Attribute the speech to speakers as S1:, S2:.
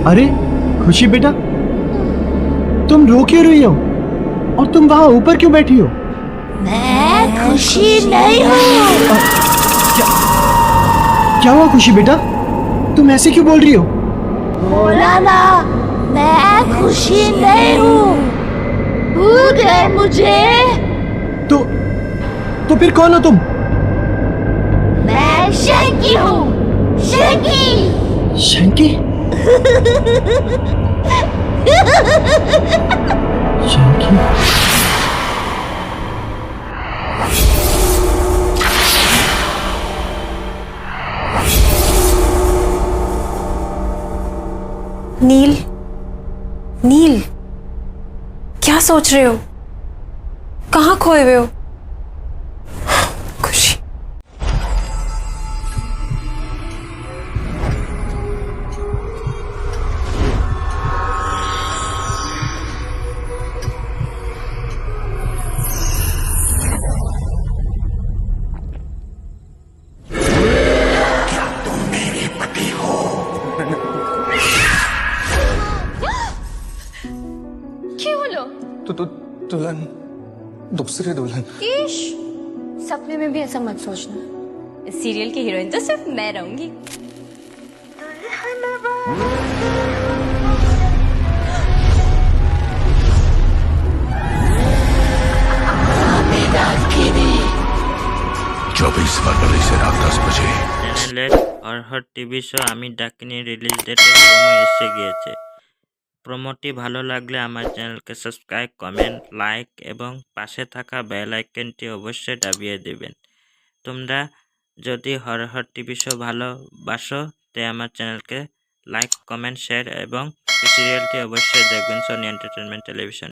S1: अरे खुशी बेटा, तुम रो क्यों रही हो? और तुम वहां ऊपर क्यों बैठी हो?
S2: मैं खुशी नहीं हूँ।
S1: क्या हुआ खुशी बेटा? तुम ऐसे क्यों बोल रही हो?
S2: बोला ना, मैं खुशी नहीं हूँ। भूल गए मुझे?
S1: तो फिर कौन हो तुम?
S2: मैं शंकी हूँ, शंकी।
S1: शंकी? शंकी?
S3: नील, नील, क्या सोच रहे हो? कहाँ खोए हुए हो? खुशी।
S4: কি হলো?
S5: तो दुल्हन, दूसरी दुल्हन।
S4: इश, सपने में भी ऐसा मत सोचना। इस सीरियल की हीरोइन तो सिर्फ मैं रहूंगी।
S6: चौबीस फरवरी से रात 10 बजे
S7: চ্যানেলের হরহর টিভি শো আমি ডাকিনি রিলিজ ডেটের প্রোমো এসে গিয়েছে। প্রোমোটি ভালো লাগলে আমার চ্যানেলকে সাবস্ক্রাইব, কমেন্ট, লাইক এবং পাশে থাকা বেল আইকনটি অবশ্যই দাবিয়ে দেবেন। তোমরা যদি হরহর টিভি শো ভালোবাসো তাই আমার চ্যানেলকে লাইক, কমেন্ট, শেয়ার এবং সিরিয়ালটি অবশ্যই দেখবেন সোনি এন্টারটেনমেন্ট টেলিভিশন।